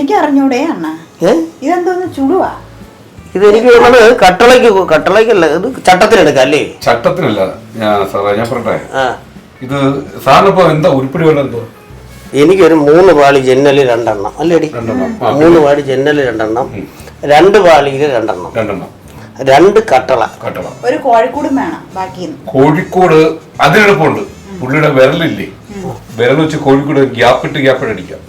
എനിക്ക് അറിഞ്ഞൂടെ അണ്ണ. ഇതെന്തോന്ന് ചുടുവാ? ഇതെനിക്ക് തോന്നുന്നത് കട്ടളയ്ക്കല്ല, ഇത് ചട്ടത്തിനെടുക്കാം അല്ലേ? ചട്ടത്തിനല്ല സാറേ, ഞാൻ പറയട്ടെ, ഇത് സാറിന് ഇപ്പൊ എന്താ ഉരുപ്പടി വേണ്ട? എന്തോ എനിക്കൊരു 3 പാളി ജന്നല് 2 എണ്ണം അല്ലേടി? 3 പാളി ജന്നല് 2 എണ്ണം, 2 പാളിയില് 2 എണ്ണം, 2 കട്ടള. ഒരു കോഴിക്കോടും വേണം. ബാക്കി കോഴിക്കോട് അതിനെളുപ്പമുണ്ട്. പുള്ളിയുടെ വിരലില്ലേ, വിരൽ വെച്ച് കോഴിക്കോട് ഗ്യാപ്പിട്ട് അടിക്കാം.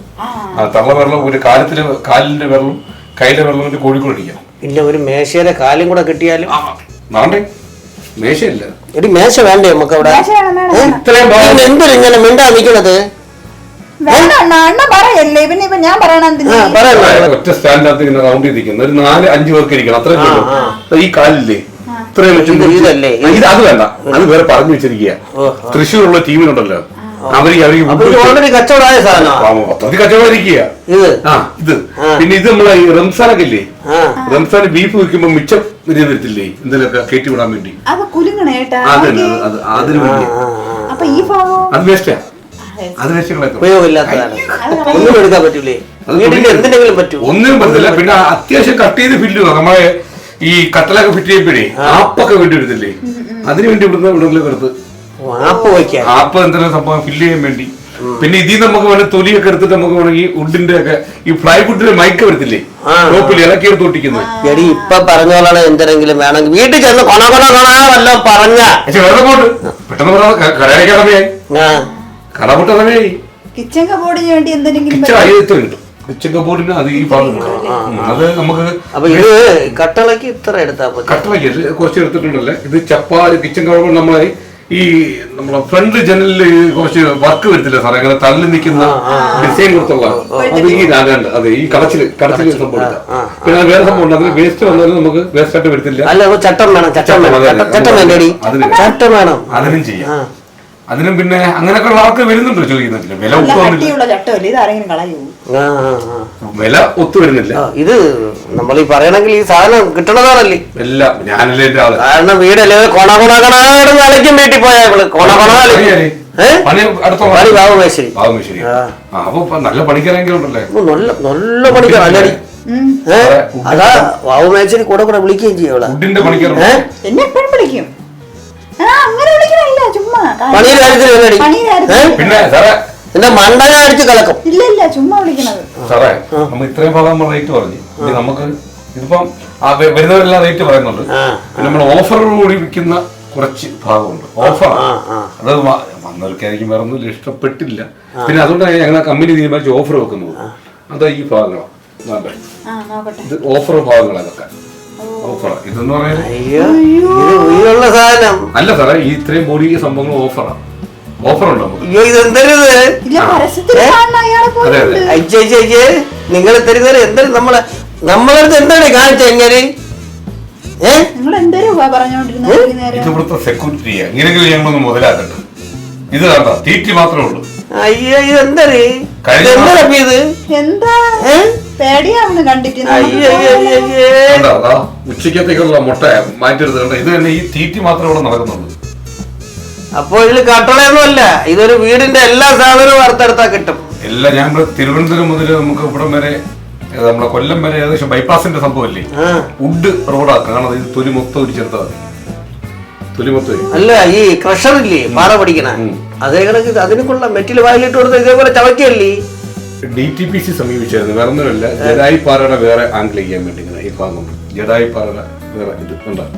തള്ള വിരലും ഒരു കാലിന്റെ വിരലും കയ്യിലെ വിരലും വെച്ച് കോഴിക്കോട് അടിക്കാം. പിന്നെ ഒരു മേശയുടെ കാലും കൂടെ കിട്ടിയാലും വേണ്ടേ? മേശയില്ല എടി, മേശ വേണ്ടേ നമുക്ക് അവിടെ? എന്തൊരു ഇങ്ങനെ മിണ്ടാ നിക്കണത്? ഒറ്റ സ്റ്റാൻഡിനകത്ത് ഇങ്ങനെ റൗണ്ട് ചെയ്തിരിക്കുന്ന ഒരു 4-5 പേർക്ക് ഇരിക്കണം. അത്രയും ഈ കാലില്ലേ ഇത്രയും വെച്ച് ഇത് അത് വേണ്ട, അത് വേറെ പറഞ്ഞു വെച്ചിരിക്കുക. തൃശ്ശൂരുള്ള ടീമിനുണ്ടല്ലോ, കച്ചവടമായ സാധനം കച്ചവടിക്കുക. ഇത് പിന്നെ ഇത് നമ്മളെ ഈ റംസാനൊക്കെ ഇല്ലേ, റംസാൻ ബീഫ് വെക്കുമ്പോ മിച്ചം വരത്തില്ലേ, എന്തെങ്കിലുമൊക്കെ കയറ്റി വിടാൻ വേണ്ടി, അതിന് വേണ്ടി. അത് വേസ്റ്റാ, അത് ഒന്നിനും പറ്റില്ല. പിന്നെ അത്യാവശ്യം കട്ട് ചെയ്ത് ഫില്ല് ചെയ്യുക. നമ്മളെ ഈ കട്ടലൊക്കെ ഫിറ്റ് ചെയ്യുമ്പോഴേ ആപ്പൊക്കെ വേണ്ടി വരുന്നില്ലേ, അതിനു വേണ്ടി ഇവിടുന്ന് വെറുതെ ആപ്പ് എന്തെങ്കിലും സംഭവം ഫില്ല് ചെയ്യാൻ വേണ്ടി. പിന്നെ ഇതിൽ നമുക്ക് വേണം തൊലിയൊക്കെ എടുത്തിട്ട് നമുക്ക് വേണമെങ്കിൽ വുഡിന്റെ ഒക്കെ ഈ ഫ്ലൈവുഡിന്റെ മൈക്ക് വരത്തില്ലേ, ടോപ്പിൽ ഇളക്കി എടുത്ത് ഒട്ടിക്കുന്നത്. ഇപ്പൊ പറഞ്ഞോളാണ് എന്തെങ്കിലും വേണമെങ്കിൽ വീട്ടിൽ ചെന്ന് വല്ലോ പറഞ്ഞ പെട്ടെന്ന് പറഞ്ഞ കടയടയ്ക്കാൻ സമയമായി, കടമുട്ട സമയമായി. കിച്ചൺ കബോർഡിന് വേണ്ടി എന്തെങ്കിലും കിച്ചൺ കബോർഡിന് അത് ഈ ഭാഗം അത് നമുക്ക് കട്ടളക്ക് ഇത്ര എടുത്താ കട്ടളക്ക് കുറച്ച് എടുത്തിട്ടുണ്ടല്ലേ. ഇത് കിച്ചൺ കബോർഡ് നമ്മളെ ഈ നമ്മളെ ഫ്രണ്ട് ജനലില് കുറച്ച് വർക്ക് വരത്തില്ല സാറേ, അങ്ങനെ തള്ളി നിൽക്കുന്ന ഡിസൈൻ കൊടുത്തുള്ള അത് ഈ രാഗാണ്ട്. അതെ, ഈ കടച്ചില് സംഭവം. പിന്നെ വേറെ സംഭവം ഉണ്ട്, അതിന് വേസ്റ്റ് വന്നാലും നമുക്ക് വേസ്റ്റ് ആയിട്ട് വരത്തില്ല. അതിനും ചെയ്യാം. അതിനും പിന്നെ അങ്ങനെയൊക്കെ ഉള്ള ആൾക്ക് വരുന്നുണ്ടോ ചോദിക്കുന്നില്ല. വില ഒത്തു വരുന്നില്ല. ഇത് നമ്മൾ ഈ പറയണമെങ്കിൽ ഈ സാധനം കിട്ടണതാണല്ലേ എല്ലാം. ഞാനല്ലേ ആള്, കാരണം വീടല്ലേ കൊണകൊണകണാലയ്ക്കും വീട്ടിൽ പോയാ അപ്പൊ നല്ല പണിക്കാരെങ്കിലും ഉണ്ടല്ലേ, നല്ല പണിക്കാരല്ലേ. അതാ വാവുമേശ്ശേരി കൂടെ വിളിക്കുകയും ചെയ്യും. ഫുഡിന്റെ പണിക്കാരുണ്ട്, എന്നെ എപ്പോഴും വിളിക്കും. പിന്നെ സാറേ എന്റെ മണ്ടനെ അടിച്ച് കലക്കും. ഇല്ല, ചുമ്മാ വിളിക്കണത് സാറേ. നമ്മൾ ഇത്രയും ഭാഗം നമ്മൾ റേറ്റ് പറഞ്ഞു. നമുക്ക് ഇതിപ്പം വരുന്നവരെല്ലാം റേറ്റ് പറയുന്നുണ്ട്. പിന്നെ നമ്മൾ ഓഫറോട് കൂടി വിൽക്കുന്ന കുറച്ച് ഭാഗമുണ്ട്. ഓഫർ അത് വന്നവർക്കായിരിക്കും വേറെ ഒന്നും ഇഷ്ടപ്പെട്ടില്ല. പിന്നെ അതുകൊണ്ടാണ് ഞങ്ങൾ കമ്പനി തീരുമാനിച്ച് ഓഫർ വെക്കുന്നത്. അതാ ഈ ഭാഗങ്ങളാണ്, ഇത് ഓഫർ ഭാഗങ്ങളാണ് ഇതൊക്കെ. ഇതെന്ന് പറയുന്നത് സാധനം അല്ല സാറേ, ഈ ഇത്രയും ബോഡി സംഭവങ്ങൾ ഓഫറാണ്. ഓഫറുണ്ടോ? നിങ്ങൾ തരുന്നത് എന്തായാലും നമ്മളടുത്ത് എന്താണ് കാണിച്ച എങ്ങനെ ഇവിടുത്തെ സെക്യൂരിറ്റി എങ്ങനെയെങ്കിലും ഞങ്ങളൊന്ന് മുതലാക്കണ്ട. ഇത് കണ്ട തീറ്റി മാത്രമേ ഉള്ളൂ. അയ്യോ, ഇതെന്താ ഉച്ചക്കത്തേക്കുള്ള മുട്ട മാറ്റിയെടുത്ത് ഇത് തന്നെ ഈ തീറ്റി മാത്രമേ ഇവിടെ നടക്കുന്നുള്ളൂ. അപ്പൊ ഇതില് കട്ടളയൊന്നും അല്ല, ഇതൊരു വീടിന്റെ എല്ലാ സാധനവും വറുത്തെടുത്താ കിട്ടും. എല്ലാം ഞാൻ തിരുവനന്തപുരം മുതൽ നമുക്ക് ഇവിടം വരെ നമ്മളെ കൊല്ലം വരെ ഏകദേശം ബൈപ്പാസിന്റെ സംഭവമല്ലേ, വുഡ് റോഡാക്കാം. കാരണം ഇത് തൊലി മൊത്തം ഇടിച്ചെടുത്താൽ തൊലി മൊത്തം അല്ല. ഈ ക്രഷർ ഇല്ലേ, പാറ പഠിക്കണ, അതേ കണക്ക് അതിനൊക്കെയുള്ള മെറ്റൽ വായിലിട്ട് കൊടുത്ത് ഇതേപോലെ ചവക്കല്ലേ. DTPC സമീപിച്ചായിരുന്നു. വേറെ ഒന്നുമല്ല, ജഡായി പാറയുടെ വേറെ ആംഗിൾ ചെയ്യാൻ വേണ്ടി ഇങ്ങനെ ഈ ഭാഗം ജഡായി പാറയുടെ വേറെ ഇത് ഉണ്ടാകും.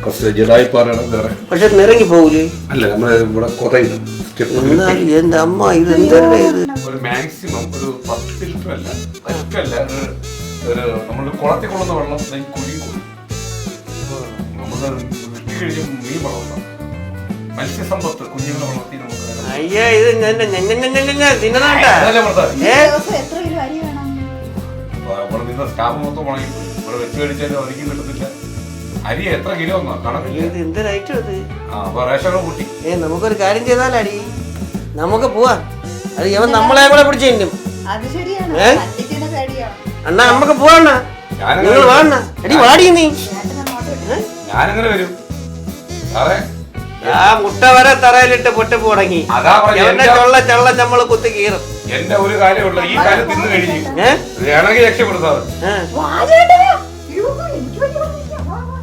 കുറച്ച് ജഡായി പാറയുടെ വേറെ. പക്ഷെ നിറങ്ങി പോകൂലേ? അല്ല, നമ്മള് ഇവിടെ കുറയുന്നു. എന്റെ അമ്മ ഇത് ഒരു മാക്സിമം ഒരു 10 ലിറ്റർ അല്ല, പറ്റല്ല, ഒരു നമ്മൾ കുളത്തിൽ കൊള്ളുന്ന വെള്ളം കുഴി കൊടുക്കും. നമുക്ക് വെട്ടി കഴിഞ്ഞ് മീൻ വളർത്താം. മത്സ്യസമ്പത്ത് കുഞ്ഞുങ്ങളെ വളർത്തി നമുക്ക് സ്റ്റാഫ് മൊത്തം ഉണങ്ങി ഇവിടെ വെച്ച് കഴിച്ചാലും അരിക്കും കിട്ടത്തില്ല. അരി എത്ര കിലോ കൂട്ടി. നമുക്കൊരു കാര്യം ചെയ്താലടി, നമുക്ക് പോവാ. അത് ഇവൻ നമ്മളെ കൂടെ പിടിച്ചു തിന്നും. അണ്ണാ നമുക്ക് പോവാണ്ണ, നിങ്ങൾ വാണ്ണ. എടി വാടി നീ. ഞാനെങ്ങനെ വരും സാറേ? ആ മുട്ട വരെ തറയിലിട്ട് പൊട്ടിപ്പ് തുടങ്ങി. അതാ എന്റെ ചള്ള നമ്മള് കുത്തി കീറും. എന്റെ ഒരു കാര്യമുള്ള ഈ കാര്യം തിന്നു കഴിഞ്ഞു വേണമെങ്കിൽ രക്ഷപ്പെടുത്താറ്. വാ ചേട്ടാ. അയ്യോ, എനിക്ക് വലിയ പണിയില്ല. വാ, വാ.